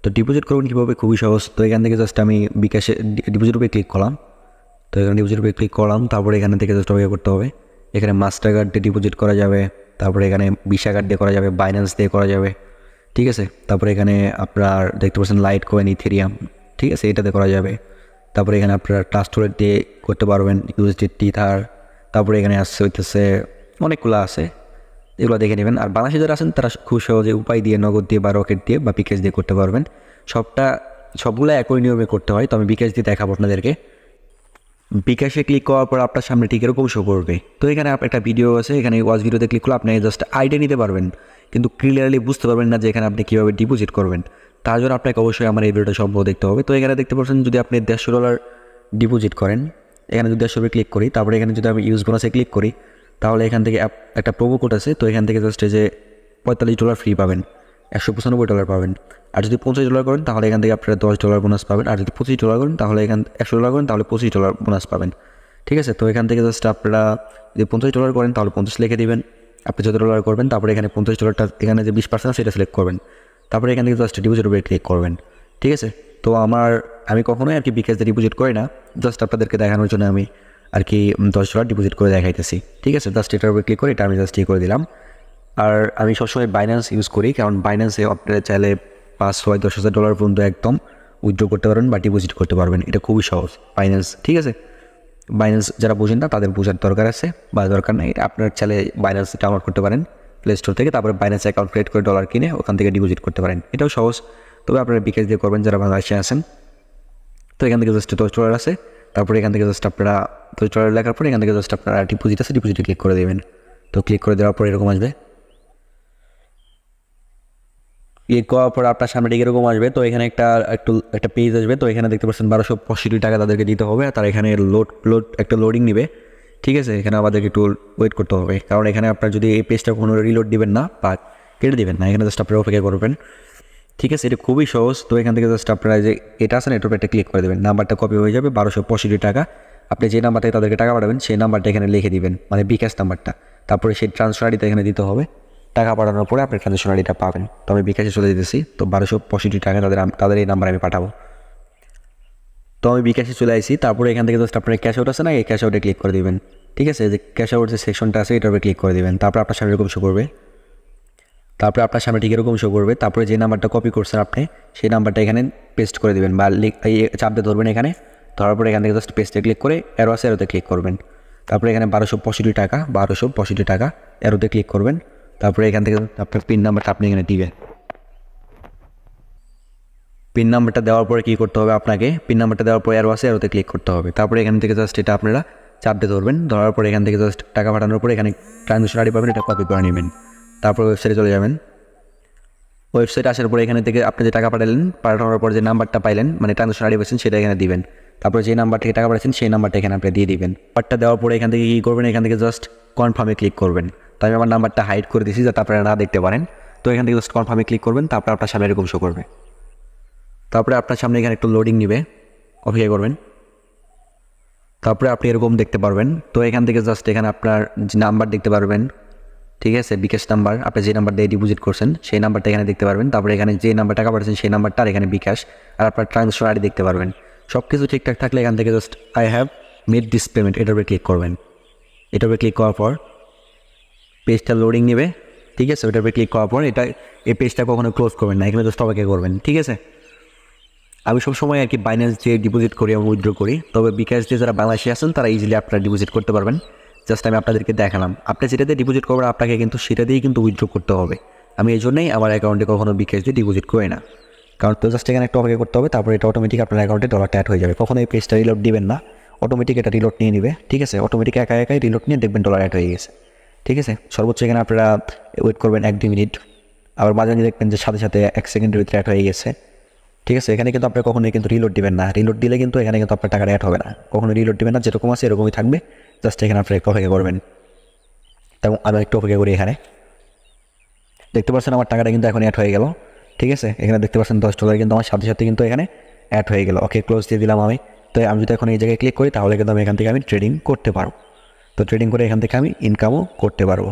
তো ডিপোজিট করবেন কীভাবে, খুবই সহজ। তো এখান থেকে জাস্ট আমি বিকাশে ডিপোজিট উপরে ক্লিক করলাম। তো এখানে ডিপোজিট উপরে ক্লিক করলাম, তারপরে এখানে থেকে জাস্ট অপেক্ষা করতে হবে। এখানে মাস্টার কার্ড দিয়ে ডিপোজিট করা যাবে, তারপরে এখানে ভিসা কার্ড দিয়ে করা যাবে, বাইন্যান্স দিয়ে করা যাবে, ঠিক আছে। তারপরে এখানে আপনার দেখতে পাচ্ছেন লাইট কয়েন, ইথেরিয়াম, ঠিক আছে, এটাতে করা যাবে। তারপরে এখানে আপনার ট্রাস্ট ওয়ালেট দিয়ে করতে পারবেন, ইউএসডিটি থার। তারপরে এখানে আসছে হইতেছে অনেকগুলো আছে, এগুলো দেখে নেবেন। আর বাংলাদেশে যারা আছেন তারা খুব সহজে উপায় দিয়ে, নগদ দিয়ে বা রকেট দিয়ে বা বিকাশ দিয়ে করতে পারবেন। সবগুলো একই নিয়মে করতে হয়। তো আমি বিকাশ দিয়ে দেখাবো আপনাদেরকে। বিকাশে ক্লিক করার পর আপনার সামনে ঠিক এরকম শো করবে। তো এখানে একটা ভিডিও আছে, এখানে ওয়াচ ভিডিওতে ক্লিক করলে আপনি জাস্ট আইডিয়া নিতে পারবেন, কিন্তু ক্লিয়ারলি বুঝতে পারবেন না যে এখানে আপনি কীভাবে ডিপোজিট করবেন। তার জন্য আপনাকে অবশ্যই আমার এই ভিডিওটা সম্ভব দেখতে হবে। তো এখানে দেখতে পাচ্ছেন যদি আপনি $150 ডিপোজিট করেন, এখানে যদি 150 ক্লিক করি, তারপরে এখানে যদি আমি ইউজ বোনাসে ক্লিক করি, তাহলে এখান থেকে একটা প্রোমো কোড আছে। তো এখান থেকে জাস্ট যে $45 ফ্রি পাবেন, $195 পাবেন। আর যদি $50 করেন তাহলে এখান থেকে আপনারা $10 বোনাস পাবেন। আর যদি $25 করেন তাহলে $100 করেন তাহলে $25 বোনাস পাবেন, ঠিক আছে। তো এখান থেকে জাস্ট আপনারা যদি $50 করেন তাহলে 50 লিখে দিবেন। আপনি যত ডলার করবেন তারপরে এখানে $50 এখানে যে 20% সেটা সিলেক্ট করবেন। তারপরে এখান থেকে জাস্ট ডিপোজিট উপরে ক্লিক করবেন, ঠিক আছে। তো আমি কখনোই আর কি বিকাশে ডিপোজিট করি না, জাস্ট আপনাদেরকে দেখানোর জন্য আমি আর কি $10 ডিপোজিট করে দেখাইতেছি, ঠিক আছে। জাস্ট এটার উপরে ক্লিক করে এটা আমি জাস্ট করে দিলাম। আর আমি সবসময় বাইন্যান্স ইউজ করি, কারণ বাইন্যান্সে আপনারা চাইলে 5, 6, $10,000 পর্যন্ত একদম উইথড্র করতে পারবেন বা ডিপোজিট করতে পারবেন। এটা খুবই সহজ বাইন্যান্স, ঠিক আছে। বাইন্যান্স যারা বোঝেন না তাদের বোঝার দরকার আছে বা দরকার নেই, আপনার চাইলে বাইন্যান্স ডাউনলোড করতে পারেন প্লে স্টোর থেকে, তারপরে বাইন্যান্স অ্যাকাউন্ট ক্রিয়েট করে ডলার কিনে ওখান থেকে ডিপোজিট করতে পারেন। এটাও সহজ, তবে আপনারা বিকাশ দিয়ে করবেন যারা বাংলাদেশে আছেন। তো এখান থেকে জাস্ট $10 আছে, তারপরে এখান থেকে জাস্ট আপনারা $10 লেখার পরে এখান থেকে জাস্ট আপনারা ডিপোজিট আছে, ডিপোজিটে ক্লিক করে দেবেন। তো ক্লিক করে দেওয়ার পর এরকম আসবে, ক্লিক করার পর আপনার সামনে ঠিক এরকম আসবে। তো এখানে একটা পেজ আসবে। তো এখানে দেখতে পাচ্ছেন $1265 তাদেরকে দিতে হবে। আর তার এখানে একটা লোডিং নেবে, ঠিক আছে। এখানে আমাদেরকে একটু ওয়েট করতে হবে, কারণ এখানে আপনার যদি এই পেজটা কোনো রিলোড দিবেন না বা কেটে দিবেন না, এখানে জাস্ট আপনারা অপেক্ষা করবেন, ঠিক আছে। এটা খুবই সহজ। তো এখান থেকে জাস্ট আপনারা যে এটা আছে না, এটার উপর একটা ক্লিক করে দেবেন, নাম্বারটা কপি হয়ে যাবে $1265। আপনি যে নাম্বারটায় তাদেরকে টাকা পাঠাবেন সেই নাম্বারটা এখানে লিখে দিবেন, মানে বিকাশ নাম্বারটা। তারপরে সেই ট্রান্সফার আইডিটা এখানে দিতে হবে। টাকা পাঠানোর পরে আপনি ট্রানজ্যাকশন আইডিটা পাবেন। তো আমি বিকাশে চলে যেতেছি। তো $1265 তাদের এই নাম্বারে আমি পাঠাবো। তো আমি বিকাশে চলে আসি। তারপরে এখান থেকে জাস্ট আপনার ক্যাশ আউট আছে না, এই ক্যাশ আউটে ক্লিক করে দেবেন, ঠিক আছে। যে ক্যাশ আউট যে সেকশনটা আছে এটার উপরে ক্লিক করে দেবেন। তারপর আপনার সামনে এরকম শো করবে, তারপরে যে নাম্বারটা কপি করছেন আপনি সেই নাম্বারটা এখানে পেস্ট করে দেবেন বা চাপ দিয়ে ধরবেন এখানে। ধরার পরে এখান থেকে জাস্ট পেস্টে ক্লিক করে এরো আছে, এরোতে ক্লিক করবেন। তারপরে এখানে $1265 এরোতে ক্লিক করবেন। তারপরে এখান থেকে আপনার পিন নাম্বারটা আপনি এখানে দিবেন। পিন নাম্বারটা দেওয়ার পরে কী করতে হবে আপনাকে, পিন নাম্বারটা দেওয়ার পরে এরো আছে, এরোতে ক্লিক করতে হবে। তারপরে এখান থেকে জাস্ট এটা আপনারা চাপ দিয়ে ধরবেন। ধরার পরে এখান থেকে জাস্ট টাকা পাঠানোর পরে এখানে ট্রানজ্যাকশন আইডি পাবেন, এটা কপি করে নেবেন। তারপর ওয়েবসাইটে চলে যাবেন। ওয়েবসাইটে আসার পরে এখানে থেকে আপনি যে টাকা পাঠানোর পর যে নাম্বারটা পাইলেন, মানে ট্রানজ্যাকশন আইডি পাচ্ছেন, সেটা এখানে দিবেন। তারপরে যে নাম্বার থেকে টাকা পাঠাচ্ছেন সেই নাম্বারটা এখানে আপনি দিয়ে দিবেন। নাম্বারটা দেওয়ার পরে এখান থেকে কী করবেন, এখান থেকে জাস্ট কনফার্মে ক্লিক করবেন। তো আমি আমার নাম্বারটা হাইড করে দিয়েছি যাতে আপনারা না দেখতে পারেন। তো এখান থেকে জাস্ট কনফার্মে ক্লিক করবেন। তারপর আপনার সামনে এরকম শো করবে। তারপরে আপনার সামনে এখানে একটু লোডিং নেবে, অপেক্ষা করবেন। তারপরে আপনি এরকম দেখতে পারবেন। তো এখান থেকে জাস্ট এখানে আপনার যে নাম্বার দেখতে পারবেন, ঠিক আছে, বিকাশ নাম্বার, আপনি যে নাম্বার দিয়ে ডিপোজিট করছেন সেই নাম্বারটা এখানে দেখতে পারবেন। তারপরে এখানে যে নাম্বার টাকা পাঠাচ্ছেন সেই নাম্বারটা, আর এখানে বিকাশ আর আপনার ট্রানজ্যাকশন আইডি দেখতে পারবেন। সব কিছু ঠিকঠাক থাকলে এখান থেকে just I have made this payment এটার উপরে ক্লিক করবেন। এটার উপরে ক্লিক করার পর পেজটা লোডিং নেবে, ঠিক আছে। ওটার উপরে ক্লিক করার পর এই পেজটা কখনো ক্লোজ করবেন না, এখানে জাস্ট অপেক্ষা করবেন, ঠিক আছে। আমি সবসময় আর কি বাইন্যান্স দিয়ে ডিপোজিট করি এবং উইথড্র করি, তবে বিকাশ দিয়ে যারা বাংলাদেশে আছেন তারা ইজিলি আপনারা ডিপোজিট করতে পারবেন। জাস্ট আমি আপনাদেরকে দেখালাম, আপনি যেটা দিয়ে ডিপোজিট করবেন আপনাকে কিন্তু সেটা দিয়েই কিন্তু উইথড্র করতে হবে। আমি এই জন্যই আমার অ্যাকাউন্টে কখনো বিকাশ দিয়ে ডিপোজিট করি না, কারণ তো জাস্ট এখানে একটা অপেক্ষা করতে হবে। তারপরে এটা অটোমেটিক আপনার অ্যাকাউন্টে ডলারটা অ্যাড হয়ে যাবে। কখনো এই পেজটা রিলোড দিবেন না, অটোমেটিক এটা রিলোড নিয়ে নেবে, ঠিক আছে। অটোমেটিক একাই রিলোড নিয়ে দেখবেন ডলার অ্যাড হয়ে গেছে, ঠিক আছে। সর্বোচ্চ এখানে আপনারা ওয়েট করবেন 1-2 মিনিট, আবার মাঝে মাঝে দেখবেন যে সাথে সাথে 1 সেকেন্ডের ভিতরে অ্যাড হয়ে গেছে, ঠিক আছে। এখানে কিন্তু আপনি কখনোই কিন্তু রিলোড দিবেন না, রিলোড দিলে কিন্তু এখানে কিন্তু আপনার টাকা অ্যাড হবে না। কখনো রিলোড দিবেন না, যেরকম আছে এরকমই থাকবে। জাস্ট এখানে আপনি একটু অপেক্ষা করবেন। এবং আমি একটু অপেক্ষা করি। এখানে দেখতে পাচ্ছেন আমার টাকাটা কিন্তু এখন অ্যাড হয়ে গেল, ঠিক আছে। এখানে দেখতে পাচ্ছেন $10 কিন্তু আমার সাথে সাথে কিন্তু এখানে অ্যাড হয়ে গেল। ওকে, ক্লোজ দিয়ে দিলাম আমি। তো আমি যদি এখন এই জায়গায় ক্লিক করি তাহলে কিন্তু আমি এখান থেকে ট্রেডিং করতে পারবো। তো ট্রেডিং করে এখান থেকে আমি ইনকামও করতে পারবো।